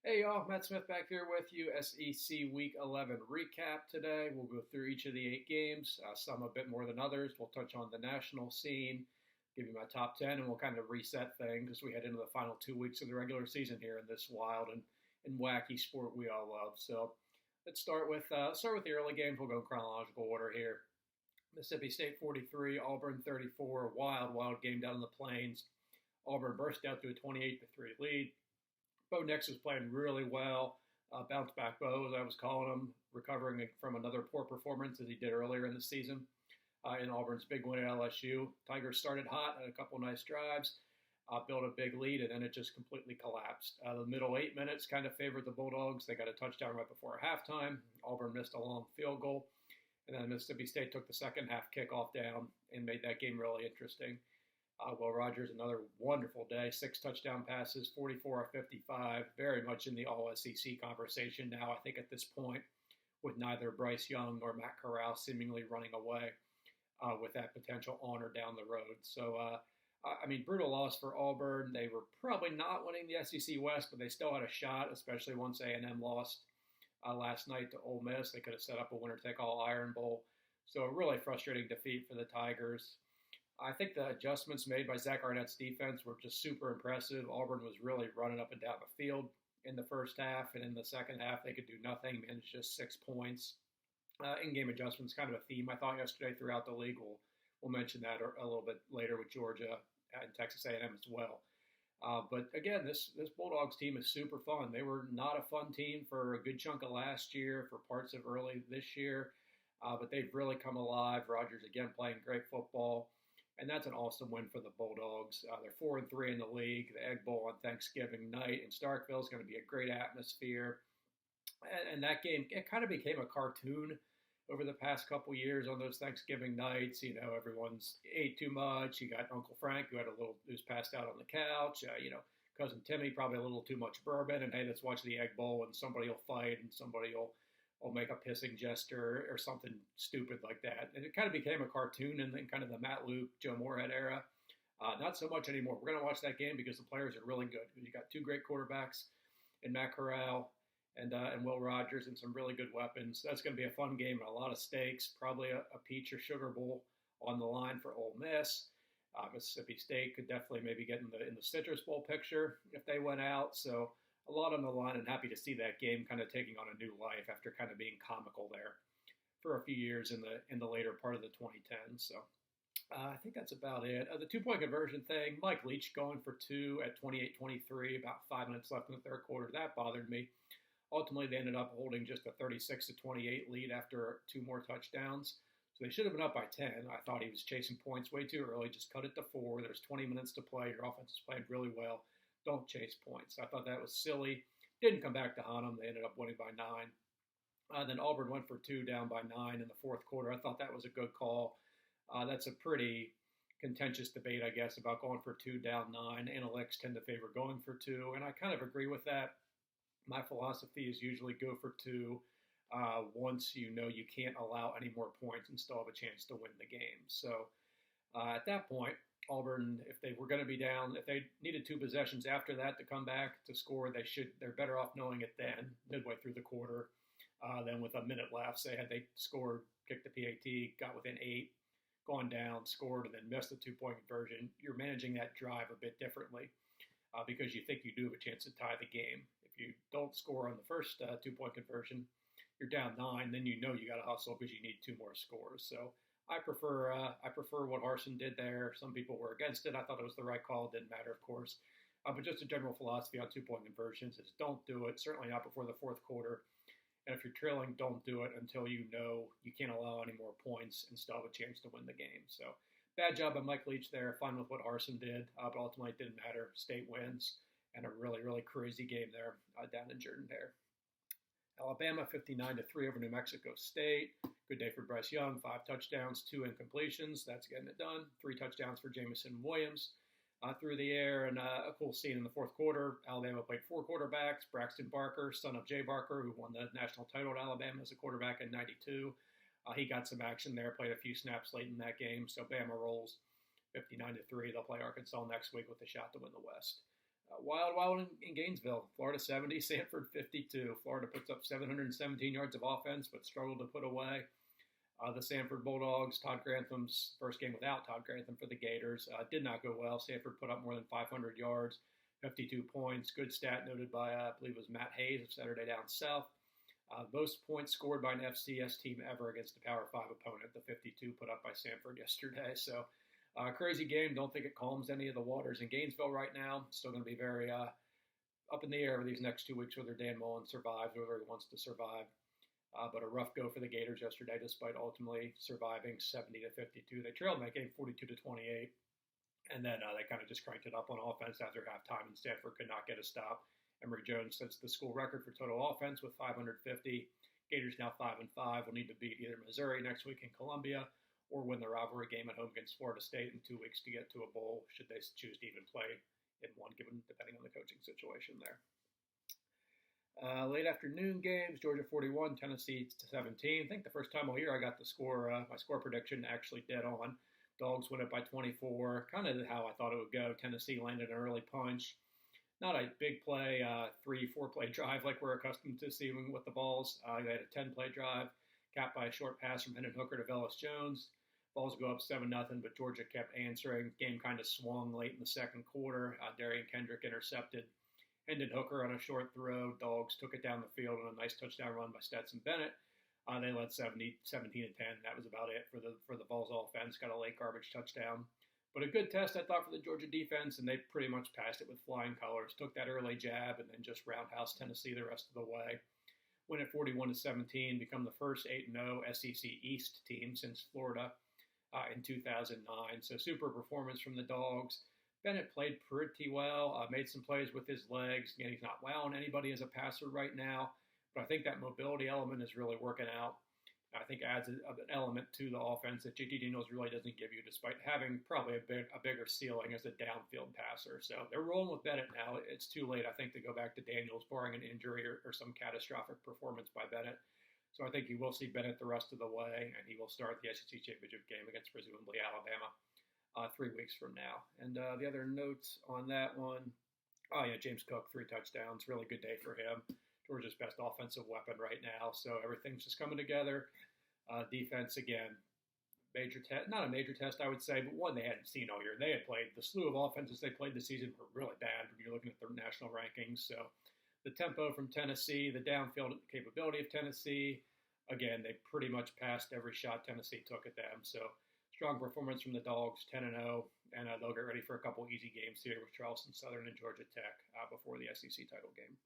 Hey y'all, Matt Smith back here with you. SEC Week 11 recap today. We'll go through each of the 8 games, some a bit more than others. We'll touch on the national scene, give you my top 10, and we'll kind of reset things as we head into the final 2 weeks of the regular season here in this wild and wacky sport we all love. So let's start with the early games. We'll go in chronological order here. Mississippi State 43, Auburn 34. Wild game down in the plains. Auburn burst out to a 28-3 lead. Bo Nix was playing really well. Bounce back Bo, as I was calling him, recovering from another poor performance as he did earlier in the season in Auburn's big win at LSU. Tigers started hot, had a couple nice drives, built a big lead, and then it just completely collapsed. The middle 8 minutes kind of favored the Bulldogs. They got a touchdown right before halftime. Auburn missed a long field goal, and then Mississippi State took the second half kickoff down and made that game really interesting. Will Rogers, another wonderful day, 6 touchdown passes, 44 of 55, very much in the all-SEC conversation now, I think, at this point, with neither Bryce Young nor Matt Corral seemingly running away with that potential honor down the road. So, brutal loss for Auburn. They were probably not winning the SEC West, but they still had a shot, especially once A&M lost last night to Ole Miss. They could have set up a winner-take-all Iron Bowl. So a really frustrating defeat for the Tigers. I think the adjustments made by Zach Arnett's defense were just super impressive. Auburn was really running up and down the field in the first half, and in the second half they could do nothing, managed just 6 points. In-game adjustments, kind of a theme I thought yesterday throughout the league. We'll mention that a little bit later with Georgia and Texas A&M as well. But again, this Bulldogs team is super fun. They were not a fun team for a good chunk of last year, for parts of early this year, but they've really come alive. Rogers again playing great football. And that's an awesome win for the Bulldogs. They're 4-3 in the league. The Egg Bowl on Thanksgiving night in Starkville is going to be a great atmosphere. And that game, it kind of became a cartoon over the past couple years on those Thanksgiving nights. You know, everyone's ate too much. You got Uncle Frank who's passed out on the couch. Cousin Timmy probably a little too much bourbon. And hey, let's watch the Egg Bowl, and somebody will fight, and somebody will make a pissing gesture or something stupid like that. And it kind of became a cartoon in kind of the Matt Luke, Joe Moorhead era. Not so much anymore. We're going to watch that game because the players are really good. You got 2 great quarterbacks in Matt Corral and Will Rogers, and some really good weapons. So that's going to be a fun game and a lot of stakes. Probably a peach or sugar bowl on the line for Ole Miss. Mississippi State could definitely maybe get in the Citrus Bowl picture if they went out. So a lot on the line, and happy to see that game kind of taking on a new life after kind of being comical there for a few years in the later part of the 2010s. So I think that's about it. The 2-point conversion thing, Mike Leach going for 2 at 28-23, about 5 minutes left in the third quarter. That bothered me. Ultimately, they ended up holding just a 36-28 lead after 2 more touchdowns. So they should have been up by 10. I thought he was chasing points way too early. Just cut it to 4. There's 20 minutes to play. Your offense is playing really well. Don't chase points. I thought that was silly. Didn't come back to haunt them. They ended up winning by 9. Then Auburn went for 2 down by 9 in the fourth quarter. I thought that was a good call. That's a pretty contentious debate, I guess, about going for 2 down 9. Analytics tend to favor going for 2, and I kind of agree with that. My philosophy is usually go for 2 once you know you can't allow any more points and still have a chance to win the game. So at that point, Auburn, if they were going to be down, if they needed 2 possessions after that to come back to score, they're better off knowing it then, midway through the quarter, than with a minute left. Say had they scored, kicked the PAT, got within 8, gone down, scored, and then missed the 2-point conversion. You're managing that drive a bit differently because you think you do have a chance to tie the game. If you don't score on the first 2-point conversion, you're down 9, then you know you got to hustle because you need 2 more scores. So I prefer what Harsin did there. Some people were against it. I thought it was the right call. It didn't matter, of course. But just a general philosophy on 2-point conversions is don't do it, certainly not before the fourth quarter. And if you're trailing, don't do it until you know you can't allow any more points and still have a chance to win the game. So bad job by Mike Leach there. Fine with what Harsin did, but ultimately it didn't matter. State wins, and a really, really crazy game there down in Jordan-Hare. Alabama 59-3 over New Mexico State. Good day for Bryce Young. 5 touchdowns, 2 incompletions. That's getting it done. 3 touchdowns for Jamison Williams through the air. And a cool scene in the fourth quarter. Alabama played 4 quarterbacks. Braxton Barker, son of Jay Barker, who won the national title at Alabama as a quarterback in '92. He got some action there, played a few snaps late in that game. So Bama rolls 59-3. They'll play Arkansas next week with a shot to win the West. Wild in Gainesville. Florida 70, Samford 52. Florida puts up 717 yards of offense, but struggled to put away. The Samford Bulldogs, Todd Grantham's first game without Todd Grantham for the Gators, did not go well. Samford put up more than 500 yards, 52 points. Good stat noted by, I believe it was Matt Hayes of Saturday Down South. Most points scored by an FCS team ever against a Power 5 opponent, the 52 put up by Samford yesterday. So, crazy game. Don't think it calms any of the waters in Gainesville right now. Still going to be very up in the air these next 2 weeks whether Dan Mullen survives, whether he wants to survive. But a rough go for the Gators yesterday, despite ultimately surviving 70-52. They trailed in that game 42-28, and then they kind of just cranked it up on offense after halftime, and Stanford could not get a stop. Emory Jones sets the school record for total offense with 550. Gators now 5-5. Will need to beat either Missouri next week in Columbia or win the rivalry game at home against Florida State in 2 weeks to get to a bowl, should they choose to even play in one, given depending on the coaching situation there. Late afternoon games, Georgia 41, Tennessee 17. I think the first time all year I got the score, my score prediction actually dead on. Dawgs win it by 24, kind of how I thought it would go. Tennessee landed an early punch. Not a big play, 3-4 play drive like we're accustomed to seeing with the balls. They had a 10-play drive, capped by a short pass from Hendon Hooker to Velus Jones. Balls go up 7-0, but Georgia kept answering. Game kind of swung late in the second quarter. Darian Kendrick intercepted Hendon Hooker on a short throw. Dawgs took it down the field on a nice touchdown run by Stetson Bennett. They led 17-10. That was about it for the Vols offense. Got a late garbage touchdown. But a good test, I thought, for the Georgia defense, and they pretty much passed it with flying colors. Took that early jab and then just roundhouse Tennessee the rest of the way. Win at 41-17, become the first 8-0 SEC East team since Florida in 2009. So super performance from the Dawgs. Bennett played pretty well, made some plays with his legs. Again, he's not wowing anybody as a passer right now, but I think that mobility element is really working out. I think adds an element to the offense that JT Daniels really doesn't give you, despite having probably a bigger ceiling as a downfield passer. So they're rolling with Bennett now. It's too late, I think, to go back to Daniels, barring an injury or some catastrophic performance by Bennett. So I think you will see Bennett the rest of the way, and he will start the SEC championship game against presumably Alabama 3 weeks from now. And the other notes on that one, James Cook, 3 touchdowns. Really good day for him. Georgia's best offensive weapon right now, so everything's just coming together. Defense, again, not a major test, I would say, but one they hadn't seen all year. They had played, the slew of offenses they played this season were really bad when you're looking at their national rankings. So the tempo from Tennessee, the downfield capability of Tennessee, again, they pretty much passed every shot Tennessee took at them. So strong performance from the Dawgs, 10-0, and they'll get ready for a couple easy games here with Charleston Southern and Georgia Tech before the SEC title game.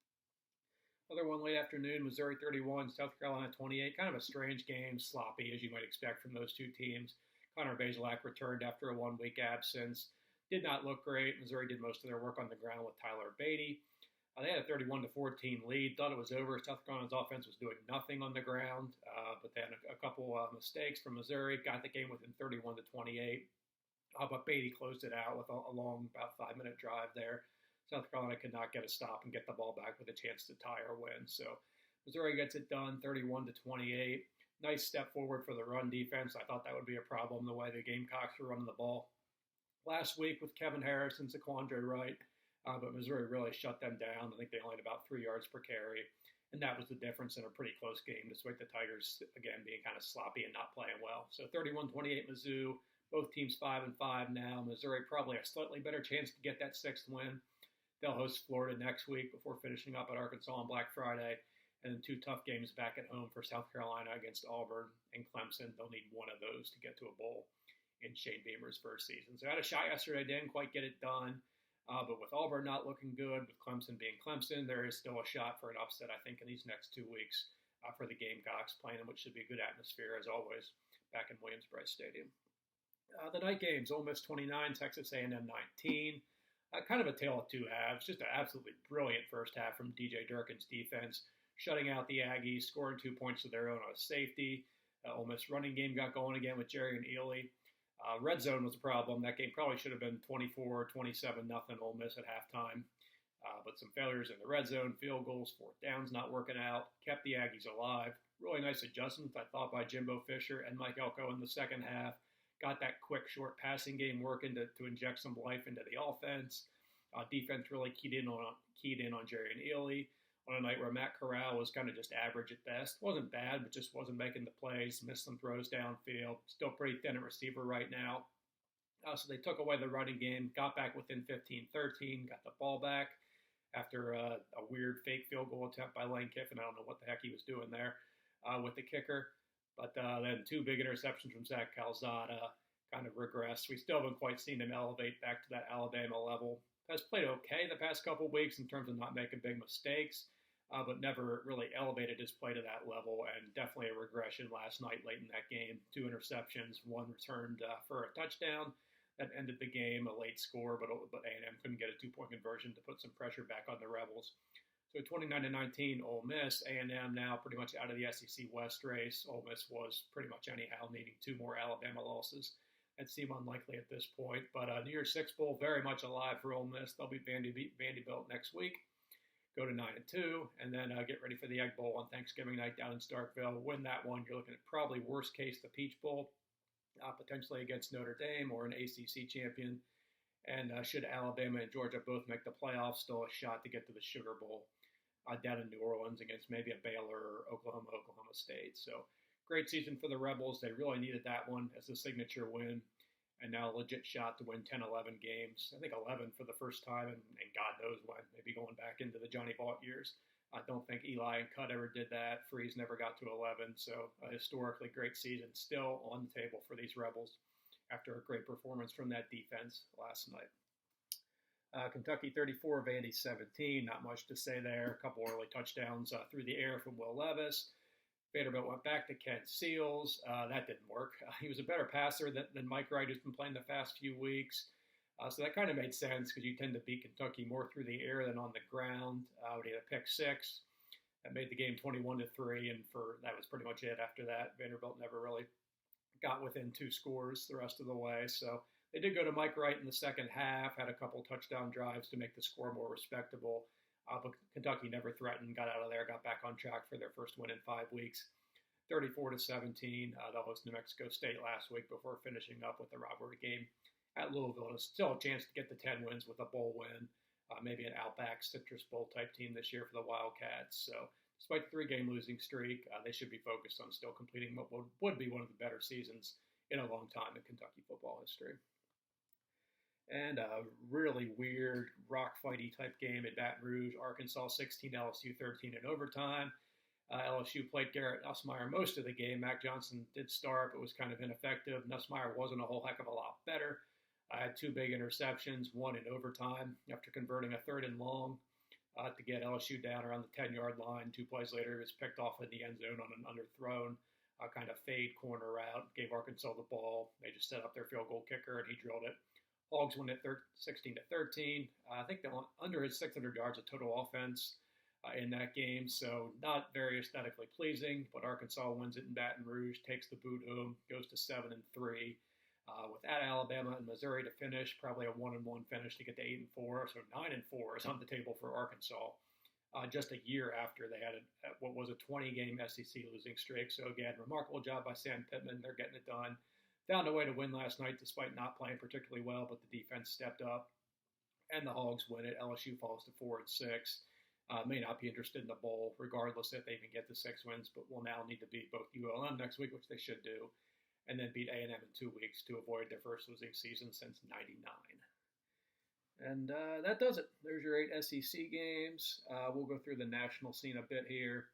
Other one late afternoon, Missouri 31, South Carolina 28. Kind of a strange game, sloppy as you might expect from those two teams. Connor Bazelak returned after a 1-week absence. Did not look great. Missouri did most of their work on the ground with Tyler Beatty. They had a 31-14 lead. Thought it was over. South Carolina's offense was doing nothing on the ground, but they had a couple mistakes from Missouri. Got the game within 31-28. But Beatty closed it out with a long, about 5-minute drive there. South Carolina could not get a stop and get the ball back with a chance to tie or win. So Missouri gets it done, 31-28. Nice step forward for the run defense. I thought that would be a problem the way the Gamecocks were running the ball last week with Kevin Harris and Zaquandre Wright. But Missouri really shut them down. I think they only had about 3 yards per carry. And that was the difference in a pretty close game, despite the Tigers, again, being kind of sloppy and not playing well. So 31-28 Mizzou. Both teams 5-5 now. Missouri probably a slightly better chance to get that 6th win. They'll host Florida next week before finishing up at Arkansas on Black Friday. And then 2 tough games back at home for South Carolina against Auburn and Clemson. They'll need one of those to get to a bowl in Shane Beamer's first season. So I had a shot yesterday. Didn't quite get it done. But with Auburn not looking good, with Clemson being Clemson, there is still a shot for an upset, I think, in these next 2 weeks for the Gamecocks, playing in which should be a good atmosphere, as always, back in Williams-Brice Stadium. The night games, Ole Miss 29, Texas A&M 19. Kind of a tale of 2 halves. Just an absolutely brilliant first half from DJ Durkin's defense, shutting out the Aggies, scoring 2 points of their own on a safety. Ole Miss running game got going again with Jerry and Ely. Red zone was a problem. That game probably should have been 24-27 nothing Ole Miss at halftime. But some failures in the red zone, field goals, 4th downs not working out, kept the Aggies alive. Really nice adjustments, I thought, by Jimbo Fisher and Mike Elko in the second half. Got that quick, short passing game working to inject some life into the offense. Defense really keyed in on Jerry and Ely on a night where Matt Corral was kind of just average at best. Wasn't bad, but just wasn't making the plays. Missed some throws downfield. Still pretty thin at receiver right now. So they took away the running game, got back within 15-13, got the ball back after a weird fake field goal attempt by Lane Kiffin. I don't know what the heck he was doing there with the kicker. But then two big interceptions from Zach Calzada kind of regressed. We still haven't quite seen him elevate back to that Alabama level. Has played okay the past couple of weeks in terms of not making big mistakes, but never really elevated his play to that level, and definitely a regression last night late in that game. Two interceptions, one returned for a touchdown. That ended the game, a late score, but A&M couldn't get a two-point conversion to put some pressure back on the Rebels. So 29-19, Ole Miss. A&M now pretty much out of the SEC West race. Ole Miss was pretty much anyhow needing two more Alabama losses. That seemed unlikely at this point, but New Year's Six Bowl very much alive for Ole Miss. They'll beat Vanderbilt next week, go to 9-2, and then get ready for the Egg Bowl on Thanksgiving night down in Starkville. Win that one, you're looking at probably worst case the Peach Bowl. Potentially against Notre Dame or an ACC champion. And should Alabama and Georgia both make the playoffs, still a shot to get to the Sugar Bowl down in New Orleans against maybe a Baylor or Oklahoma State. So great season for the Rebels. They really needed that one as the signature win. And now a legit shot to win 10, 11 games. I think 11 for the first time, and God knows when, maybe going back into the Johnny Vaught years. I don't think Eli and Cutt ever did that. Freeze never got to 11. So a historically great season still on the table for these Rebels after a great performance from that defense last night. Kentucky 34, Vandy 17. Not much to say there. A couple early touchdowns through the air from Will Levis. Vanderbilt went back to Kent Seals. That didn't work. He was a better passer than Mike Wright, who's been playing the past few weeks. So that kind of made sense because you tend to beat Kentucky more through the air than on the ground. We had a pick six that made the game 21-3, and that was pretty much it after that. Vanderbilt never really got within two scores the rest of the way. So they did go to Mike Wright in the second half, had a couple touchdown drives to make the score more respectable. But Kentucky never threatened, got out of there, got back on track for their first win in 5 weeks. 34-17. They'll host New Mexico State last week before finishing up with the rivalry game at Louisville. There's still a chance to get the 10 wins with a bowl win, maybe an Outback Citrus Bowl type team this year for the Wildcats. So despite the 3-game losing streak, they should be focused on still completing what would be one of the better seasons in a long time in Kentucky football history. And a really weird rock fighty type game at Baton Rouge. Arkansas 16, LSU 13 in overtime. LSU played Garrett Nussmeier most of the game. Mac Johnson did start, but was kind of ineffective. Nussmeier wasn't a whole heck of a lot better. I had two big interceptions, one in overtime after converting a 3rd and long to get LSU down around the 10-yard line. 2 plays later, he was picked off in the end zone on an underthrown kind of fade corner route. Gave Arkansas the ball. They just set up their field goal kicker, and he drilled it. Hogs won at 16-13. I think they're under his 600 yards of total offense in that game, so not very aesthetically pleasing. But Arkansas wins it in Baton Rouge, takes the boot home, goes to 7-3. With Alabama and Missouri to finish, probably a 1-1 finish to get to 8-4. So 9-4 is on the table for Arkansas. Just a year after they had what was a 20-game SEC losing streak. So again, remarkable job by Sam Pittman. They're getting it done. Found a way to win last night despite not playing particularly well, but the defense stepped up, and the Hogs win it. LSU falls to 4-6. May not be interested in the bowl, regardless if they even get to 6 wins, but will now need to beat both ULM next week, which they should do, and then beat A&M in 2 weeks to avoid their first losing season since '99. And that does it. There's your 8 SEC games. We'll go through the national scene a bit here.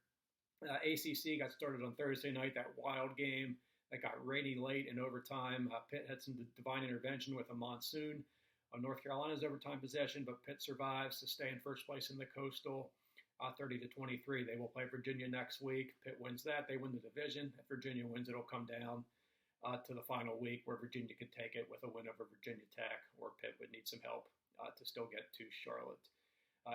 ACC got started on Thursday night, that wild game that got rainy late in overtime. Pitt had some divine intervention with a monsoon on North Carolina's overtime possession, but Pitt survives to stay in first place in the Coastal, 30-23. They will play Virginia next week. Pitt wins that. They win the division. If Virginia wins, it'll come down to the final week where Virginia could take it with a win over Virginia Tech, or Pitt would need some help to still get to Charlotte.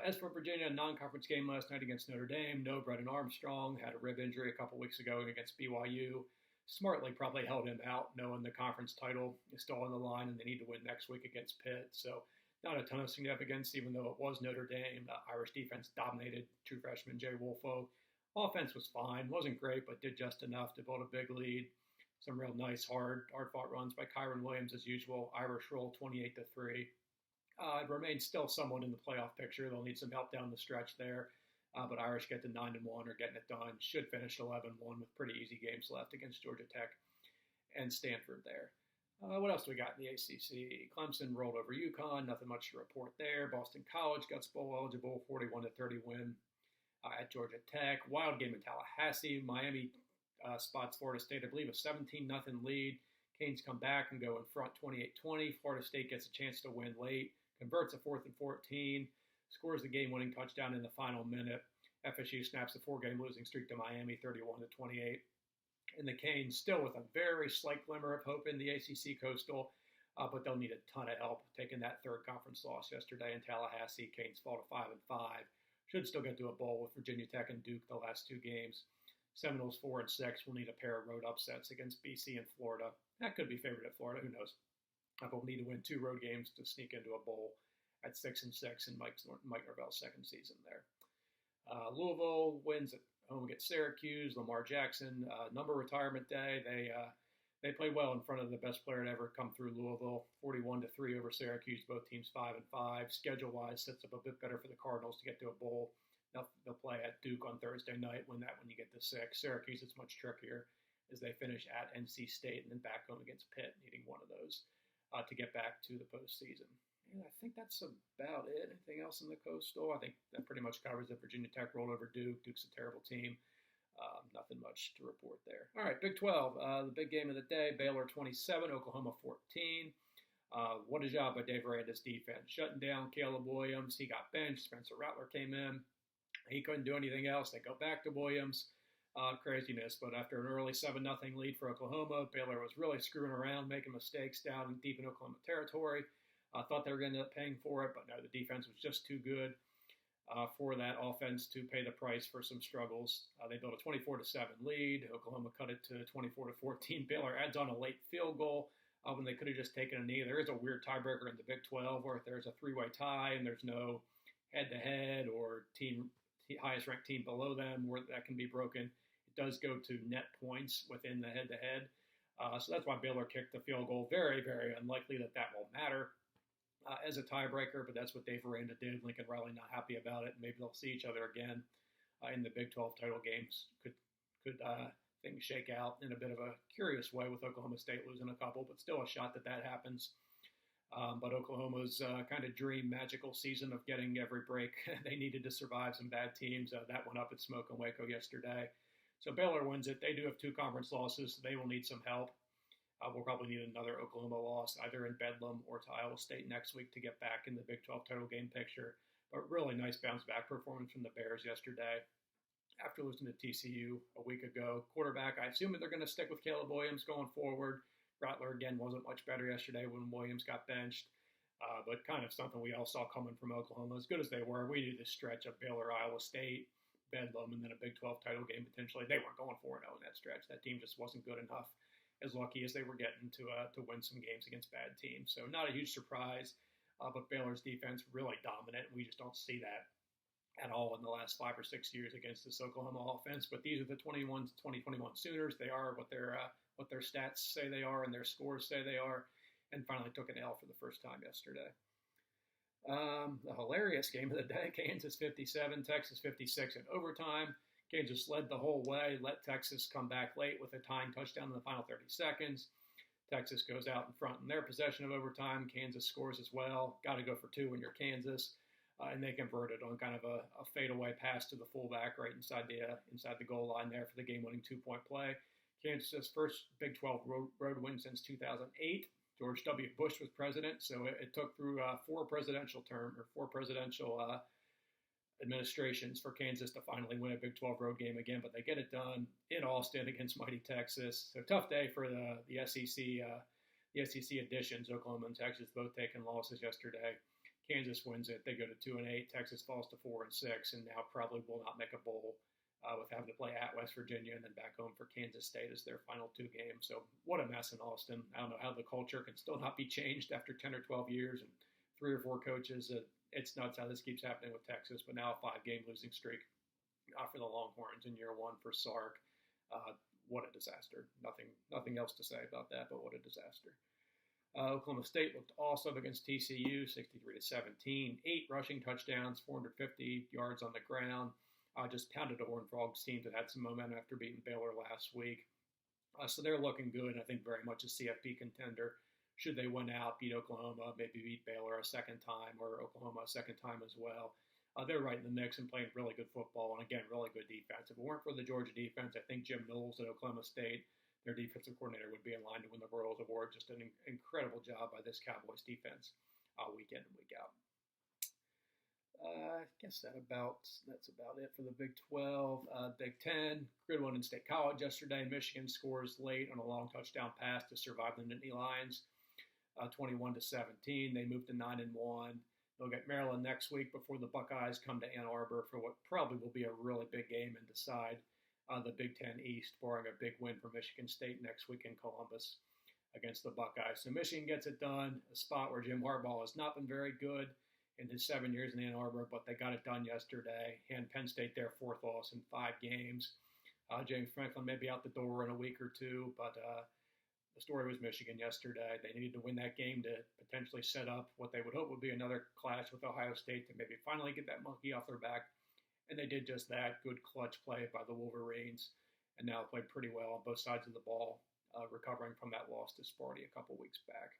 As for Virginia, a non-conference game last night against Notre Dame. No Brennan Armstrong, had a rib injury a couple weeks ago against BYU. Smartly probably held him out, knowing the conference title is still on the line and they need to win next week against Pitt. So not a ton of significance, even though it was Notre Dame. Irish defense dominated. True freshman Jay Wolfo. Offense was fine. Wasn't great, but did just enough to build a big lead. Some real nice, hard-fought runs by Kyron Williams as usual. Irish roll 28-3. It remains still somewhat in the playoff picture. They'll need some help down the stretch there. But Irish get to 9-1 or getting it done. Should finish 11-1 with pretty easy games left against Georgia Tech and Stanford there. What else do we got in the ACC? Clemson rolled over UConn. Nothing much to report there. Boston College got bowl eligible, 41-30 win at Georgia Tech. Wild game in Tallahassee. Miami spots Florida State, I believe, a 17-0 lead. Canes come back and go in front 28-20. Florida State gets a chance to win late, converts a 4th and 14, scores the game-winning touchdown in the final minute. FSU snaps a 4-game losing streak to Miami, 31-28. And the Canes still with a very slight glimmer of hope in the ACC Coastal, but they'll need a ton of help taking that third conference loss yesterday in Tallahassee. Canes fall to 5-5. Should still get to a bowl with Virginia Tech and Duke the last two games. Seminoles 4-6 will need a pair of road upsets against BC and Florida. That could be favored at Florida. Who knows? They'll need to win 2 road games to sneak into a bowl at 6-6 in Mike Norvell's second season there. Louisville wins at home against Syracuse. Lamar Jackson, number retirement day. They played well in front of the best player to ever come through Louisville, 41-3 over Syracuse. Both teams 5-5. Schedule-wise, sets up a bit better for the Cardinals to get to a bowl. They'll play at Duke on Thursday night. Win that when you get to 6. Syracuse, it's much trickier as they finish at NC State and then back home against Pitt, needing one of those to get back to the postseason. And I think that's about it. Anything else in the Coastal? I think that pretty much covers it. Virginia Tech rolled over Duke. Duke's a terrible team. Nothing much to report there. All right, Big 12. The big game of the day, Baylor 27, Oklahoma 14. What a job by Dave Aranda's defense. Shutting down Caleb Williams. He got benched. Spencer Rattler came in. He couldn't do anything else. They go back to Williams. Craziness. But after an early 7-0 lead for Oklahoma, Baylor was really screwing around, making mistakes down deep in Oklahoma territory. Thought they were going to end up paying for it, but no, the defense was just too good for that offense to pay the price for some struggles. They built a 24-7 lead. Oklahoma cut it to 24-14. Baylor adds on a late field goal when they could have just taken a knee. There is a weird tiebreaker in the Big 12 where if there's a 3-way tie and there's no head-to-head or highest-ranked team below them where that can be broken, it does go to net points within the head-to-head. So that's why Baylor kicked the field goal. Very, very unlikely that will matter as a tiebreaker, but that's what Dave Aranda did. Lincoln Riley not happy about it. Maybe they'll see each other again in the Big 12 title games. Could things shake out in a bit of a curious way with Oklahoma State losing a couple, but still a shot that happens. But Oklahoma's kind of dream magical season of getting every break they needed to survive some bad teams, that went up at Smoke and Waco yesterday. So Baylor wins it. They do have 2 conference losses, so they will need some help. We'll probably need another Oklahoma loss, either in Bedlam or to Iowa State next week to get back in the Big 12 title game picture. But really nice bounce-back performance from the Bears yesterday after losing to TCU a week ago. Quarterback, I assume that they're going to stick with Caleb Williams going forward. Rattler, again, wasn't much better yesterday when Williams got benched. But kind of something we all saw coming from Oklahoma. As good as they were, we knew this stretch of Baylor, Iowa State, Bedlam, and then a Big 12 title game potentially. They weren't going 4-0 in that stretch. That team just wasn't good enough, as lucky as they were getting to win some games against bad teams. So not a huge surprise, but Baylor's defense really dominant. We just don't see that at all in the last 5 or 6 years against this Oklahoma offense. But these are the 2021 Sooners. They are what their stats say they are and their scores say they are, and finally took an L for the first time yesterday. The hilarious game of the day, Kansas 57, Texas 56 in overtime. Kansas led the whole way, let Texas come back late with a tying touchdown in the final 30 seconds. Texas goes out in front in their possession of overtime. Kansas scores as well. Got to go for 2 when you're Kansas. And they converted on kind of a fadeaway pass to the fullback right inside the goal line there for the game-winning 2-point play. Kansas' first Big 12 road win since 2008. George W. Bush was president, so it took through 4 presidential administrations for Kansas to finally win a Big 12 road game again, but they get it done in Austin against mighty Texas. So tough day for the SEC additions. Oklahoma and Texas both taking losses yesterday. Kansas wins it. They go to 2-8. Texas falls to 4-6, and now probably will not make a bowl with having to play at West Virginia and then back home for Kansas State as their final 2 games. So what a mess in Austin. I don't know how the culture can still not be changed after 10 or 12 years and 3 or 4 coaches. It's nuts how this keeps happening with Texas, but now a 5-game losing streak for the Longhorns in year 1 for Sark. What a disaster. Nothing else to say about that, but what a disaster. Oklahoma State looked awesome against TCU, 63-17. 8 rushing touchdowns, 450 yards on the ground. Just pounded a Horned Frogs team that had some momentum after beating Baylor last week. So they're looking good, and I think very much a CFB contender. Should they win out, beat Oklahoma, maybe beat Baylor a second time, or Oklahoma a second time as well. They're right in the mix and playing really good football, and again, really good defense. If it weren't for the Georgia defense, I think Jim Knowles at Oklahoma State, their defensive coordinator, would be in line to win the Broyles Award. Just an incredible job by this Cowboys defense week in and week out. I guess that's about it for the Big 12. Big 10, good one in State College yesterday. Michigan scores late on a long touchdown pass to survive the Nittany Lions, 21-17. They move to 9-1. They'll get Maryland next week before the Buckeyes come to Ann Arbor for what probably will be a really big game and decide the Big 10 East, barring a big win for Michigan State next week in Columbus against the Buckeyes. So Michigan gets it done, a spot where Jim Harbaugh has not been very good in his 7 years in Ann Arbor, but they got it done yesterday. Hand Penn State their 4th loss in 5 games. James Franklin may be out the door in a week or two, but the story was Michigan yesterday. They needed to win that game to potentially set up what they would hope would be another clash with Ohio State to maybe finally get that monkey off their back. And they did just that. Good clutch play by the Wolverines, and now played pretty well on both sides of the ball, recovering from that loss to Sparty a couple weeks back.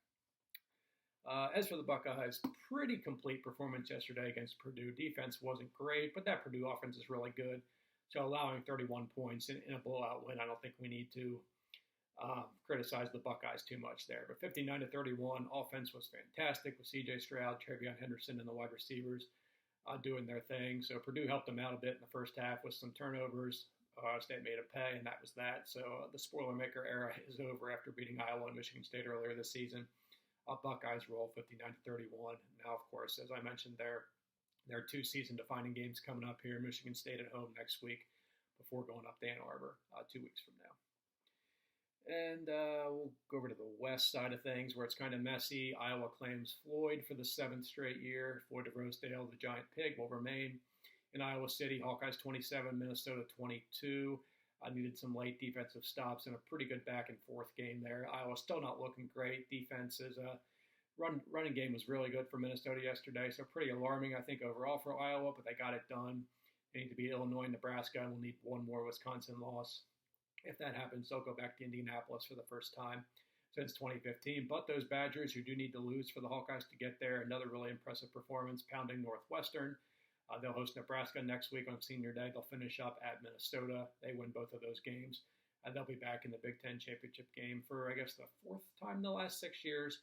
As for the Buckeyes, pretty complete performance yesterday against Purdue. Defense wasn't great, but that Purdue offense is really good. So allowing 31 points in a blowout win, I don't think we need to criticize the Buckeyes too much there. But 59-31, offense was fantastic with C.J. Stroud, Travion Henderson, and the wide receivers doing their thing. So Purdue helped them out a bit in the first half with some turnovers. Ohio State made it pay, and that was that. So the spoiler maker era is over after beating Iowa and Michigan State earlier this season. Buckeyes roll 59-31. Now, of course, as I mentioned, there are 2 season-defining games coming up here. Michigan State at home next week before going up to Ann Arbor 2 weeks from now. And we'll go over to the west side of things where it's kind of messy. Iowa claims Floyd for the 7th straight year. Floyd of Rosedale, the giant pig, will remain in Iowa City. Hawkeyes 27, Minnesota 22. Needed some late defensive stops and a pretty good back and forth game there. Iowa still not looking great. Defense is running game was really good for Minnesota yesterday, so pretty alarming, I think, overall for Iowa, but they got it done. They need to beat Illinois and Nebraska, and we'll need one more Wisconsin loss. If that happens, they'll go back to Indianapolis for the first time since 2015. But those Badgers, who do need to lose for the Hawkeyes to get there, another really impressive performance, pounding Northwestern. They'll host Nebraska next week on Senior Day. They'll finish up at Minnesota. They win both of those games. They'll be back in the Big Ten championship game for, I guess, the 4th time in the last 6 years.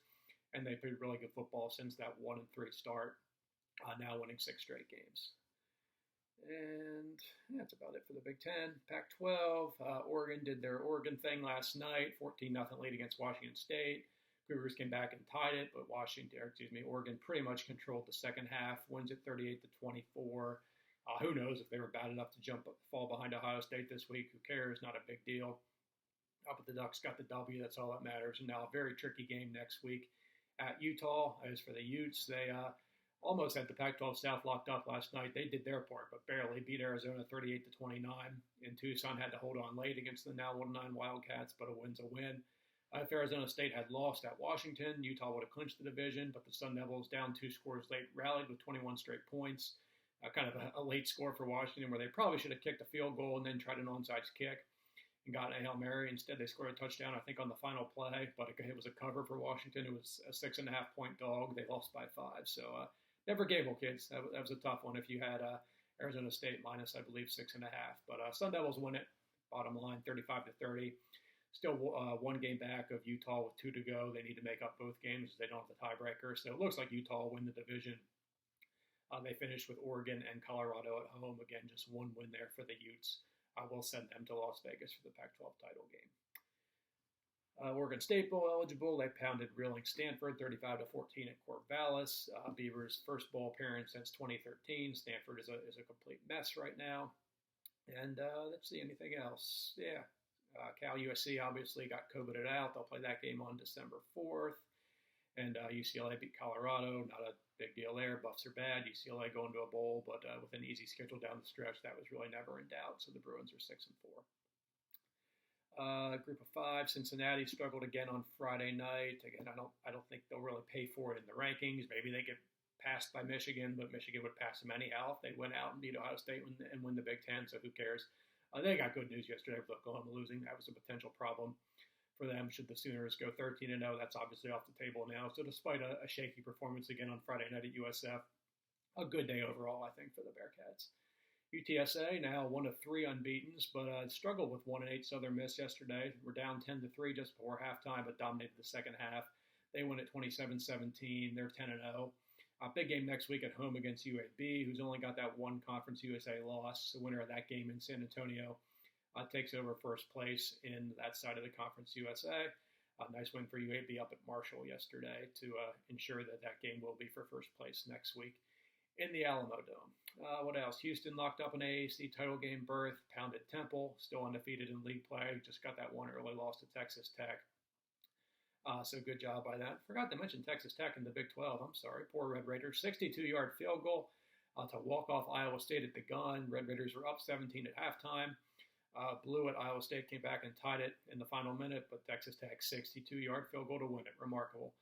And they played really good football since that 1-3 start, now winning 6 straight games. And that's about it for the Big Ten. Pac-12, Oregon did their Oregon thing last night, 14-0 lead against Washington State. Cougars came back and tied it, but Oregon pretty much controlled the second half, wins it 38-24. Who knows if they were bad enough to fall behind Ohio State this week? Who cares? Not a big deal. But the Ducks got the W. That's all that matters. And now a very tricky game next week at Utah. As for the Utes, they almost had the Pac-12 South locked up last night. They did their part, but barely beat Arizona 38-29. And Tucson had to hold on late against the now 1-9 Wildcats, but a win's a win. If Arizona State had lost at Washington, Utah would have clinched the division, but the Sun Devils, down 2 scores late, rallied with 21 straight points. Kind of a late score for Washington, where they probably should have kicked a field goal and then tried an onside kick and gotten a Hail Mary. Instead, they scored a touchdown, I think, on the final play, but it was a cover for Washington. It was a 6.5-point dog. They lost by 5. So never gable, kids. That was a tough one if you had Arizona State minus, I believe, 6.5. But Sun Devils win it, bottom line, 35-30. Still 1 game back of Utah with 2 to go. They need to make up both games. They don't have the tiebreaker. So it looks like Utah will win the division. They finished with Oregon and Colorado at home. Again, just 1 win there for the Utes. We'll send them to Las Vegas for the Pac-12 title game. Oregon State Bowl eligible. They pounded reeling Stanford 35-14 at Corvallis. Beavers' first bowl appearance since 2013. Stanford is a complete mess right now. And let's see, anything else? Yeah. Cal USC obviously got COVIDed out. They'll play that game on December 4th. And UCLA beat Colorado. Not a big deal there. Buffs are bad. UCLA going to a bowl, but with an easy schedule down the stretch, that was really never in doubt. So the Bruins are 6-4. Group of five, Cincinnati struggled again on Friday night. Again, I don't think they'll really pay for it in the rankings. Maybe they get passed by Michigan, but Michigan would pass them anyhow if they went out and beat Ohio State and win the Big Ten. So who cares? They got good news yesterday with Oklahoma losing. That was a potential problem for them should the Sooners go 13-0. That's obviously off the table now. So despite a shaky performance again on Friday night at USF, a good day overall, I think, for the Bearcats. UTSA now 1-3 unbeatens, but struggled with 1-8 Southern Miss yesterday. We're down 10-3 just before halftime, but dominated the second half. They win at 27-17. They're 10-0. Big game next week at home against UAB, who's only got that one Conference USA loss. The winner of that game in San Antonio takes over first place in that side of the Conference USA. Nice win for UAB up at Marshall yesterday to ensure that that game will be for first place next week in the Alamo Dome. What else? Houston locked up an AAC title game berth, pounded Temple, still undefeated in league play. Just got that one early loss to Texas Tech. So good job by that. Forgot to mention Texas Tech in the Big 12. I'm sorry. Poor Red Raiders. 62-yard field goal to walk off Iowa State at the gun. Red Raiders were up 17 at halftime. Blew it. Iowa State came back and tied it in the final minute, but Texas Tech 62-yard field goal to win it. Remarkable.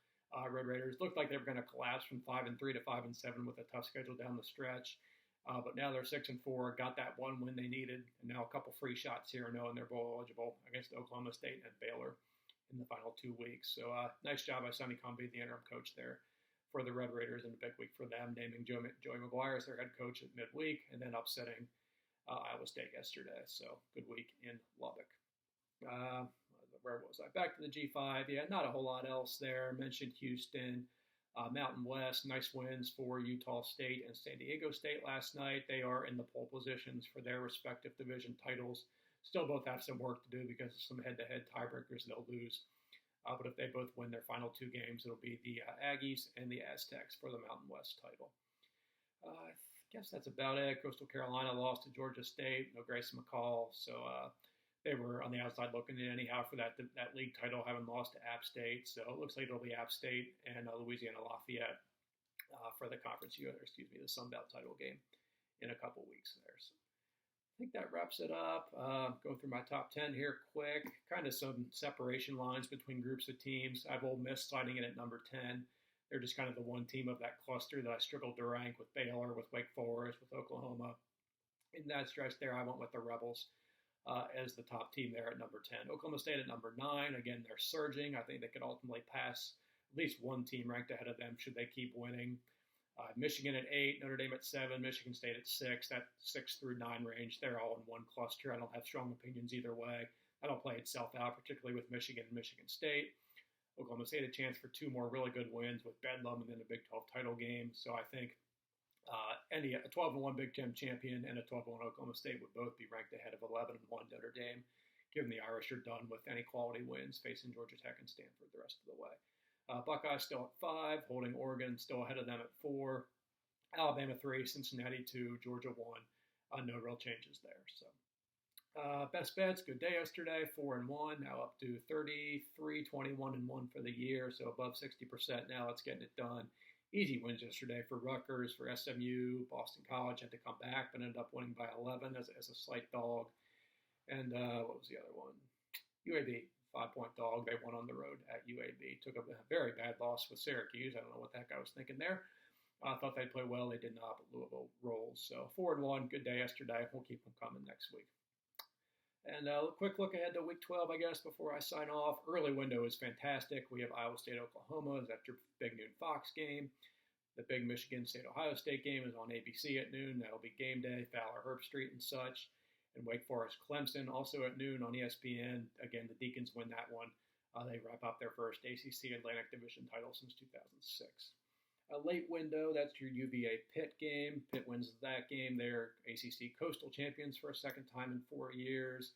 Red Raiders looked like they were going to collapse from 5-3 to 5-7 with a tough schedule down the stretch. But now they're 6-4, got that one win they needed, and now a couple free shots here and there, and they're bowl eligible against Oklahoma State and Baylor in the final 2 weeks. So nice job by Sonny Cumbie, the interim coach there for the Red Raiders, and a big week for them, naming Joey McGuire as their head coach at midweek, and then upsetting Iowa State yesterday. So good week in Lubbock. Where was I? Back to the G5. Yeah, not a whole lot else there. Mentioned Houston. Mountain West, nice wins for Utah State and San Diego State last night. They are in the pole positions for their respective division titles. Still both have some work to do because of some head-to-head tiebreakers they'll lose. But if they both win their final two games, it'll be the Aggies and the Aztecs for the Mountain West title. I guess that's about it. Coastal Carolina lost to Georgia State. No Grayson McCall. So they were on the outside looking in anyhow for that league title, having lost to App State. So it looks like it'll be App State and Louisiana Lafayette for the the Sun Belt title game in a couple weeks there. So I think that wraps it up. Go through my top 10 here quick. Kind of some separation lines between groups of teams. I have Ole Miss sliding in at number 10. They're just kind of the one team of that cluster that I struggled to rank with Baylor, with Wake Forest, with Oklahoma. In that stretch there, I went with the Rebels as the top team there at number 10. Oklahoma State at number 9. Again, they're surging. I think they could ultimately pass at least one team ranked ahead of them should they keep winning. Michigan at 8, Notre Dame at 7, Michigan State at 6. That 6 through 9 range, they're all in one cluster. I don't have strong opinions either way. That'll play itself out, particularly with Michigan and Michigan State. Oklahoma State a chance for 2 more really good wins with Bedlam and then a Big 12 title game. So I think a 12-1 Big Ten champion and a 12-1 Oklahoma State would both be ranked ahead of 11-1 Notre Dame, given the Irish are done with any quality wins facing Georgia Tech and Stanford the rest of the way. Buckeyes still at 5, holding Oregon still ahead of them at 4, Alabama 3, Cincinnati 2, Georgia 1. No real changes there. So best bets, good day yesterday, 4-1, now up to 33, 21-1 for the year, so above 60% now. It's getting it done. Easy wins yesterday for Rutgers, for SMU. Boston College had to come back, but ended up winning by 11 as a slight dog. And what was the other one? UAB, 5-point dog. They won on the road at UAB. Took a very bad loss with Syracuse. I don't know what that guy was thinking there. I thought they'd play well. They did not, but Louisville rolls. So 4-1, good day yesterday. We'll keep them coming next week. And a quick look ahead to Week 12, I guess, before I sign off. Early window is fantastic. We have Iowa State, Oklahoma is after big noon Fox game. The big Michigan State, Ohio State game is on ABC at noon. That'll be game day, Fowler, Herb Street, and such. And Wake Forest, Clemson, also at noon on ESPN. Again, the Deacons win that one. They wrap up their first ACC Atlantic Division title since 2006. A late window, that's your UVA Pitt game. Pitt wins that game. They're ACC Coastal champions for a second time in 4 years.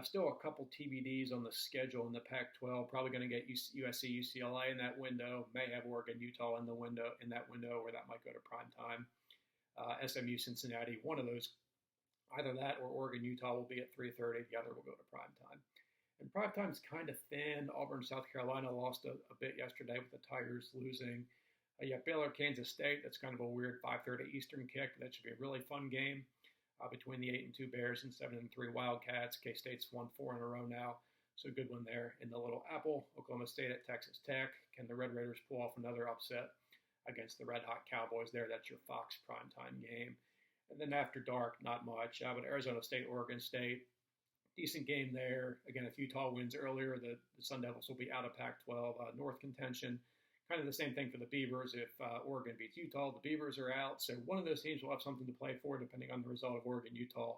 Still a couple TBDs on the schedule in the Pac-12. Probably going to get USC, UCLA in that window. May have Oregon, Utah in that window, where that might go to prime time. SMU, Cincinnati, one of those, either that or Oregon, Utah will be at 3:30. The other will go to prime time. And prime time's kind of thin. Auburn, South Carolina lost a bit yesterday with the Tigers losing. You have Baylor, Kansas State. That's kind of a weird 5:30 Eastern kick. That should be a really fun game. between the 8-2 Bears and 7-3 Wildcats. K-State's won 4 in a row now, so good one there in the Little Apple. Oklahoma State at Texas Tech. Can the Red Raiders pull off another upset against the Red Hot Cowboys there? That's your Fox primetime game. And then after dark, not much, but Arizona State, Oregon State. Decent game there. Again, if Utah wins earlier, the Sun Devils will be out of Pac-12 North contention. Kind of the same thing for the Beavers. If Oregon beats Utah, the Beavers are out. So one of those teams will have something to play for depending on the result of Oregon-Utah.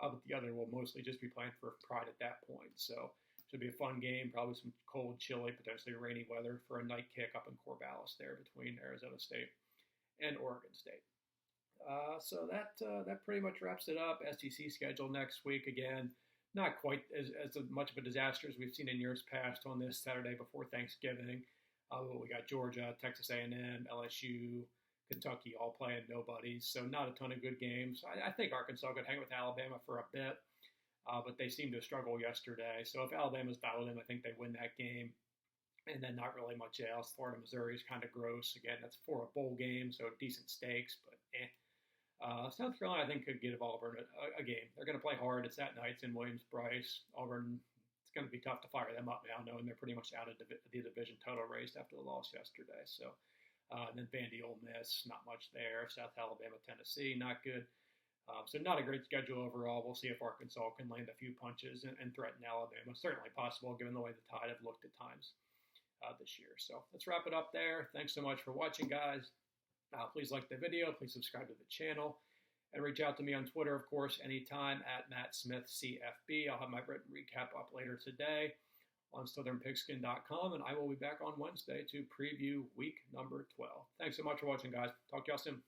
But the other will mostly just be playing for pride at that point. So it should be a fun game. Probably some cold, chilly, potentially rainy weather for a night kick up in Corvallis there between Arizona State and Oregon State. So that pretty much wraps it up. SEC schedule next week again. Not quite as much of a disaster as we've seen in years past on this Saturday before Thanksgiving. We got Georgia, Texas A&M, LSU, Kentucky all playing nobodies, so not a ton of good games. I think Arkansas could hang with Alabama for a bit, but they seemed to struggle yesterday. So if Alabama's dialed in, I think they win that game. And then not really much else. Florida, Missouri is kind of gross. Again, that's for a bowl game, so decent stakes, but eh. South Carolina, I think, could give Auburn a game. They're going to play hard. It's at night. It's in Williams-Brice. Auburn, it's going to be tough to fire them up now, knowing they're pretty much out of the division total race after the loss yesterday. So, and then Vandy, Ole Miss, not much there. South Alabama, Tennessee, not good. So not a great schedule overall. We'll see if Arkansas can land a few punches and threaten Alabama. Certainly possible, given the way the Tide have looked at times this year. So let's wrap it up there. Thanks so much for watching, guys. Please like the video, please subscribe to the channel, and reach out to me on Twitter, of course, anytime at MattSmithCFB. I'll have my written recap up later today on SouthernPigskin.com, and I will be back on Wednesday to preview week number 12. Thanks so much for watching, guys. Talk to y'all soon.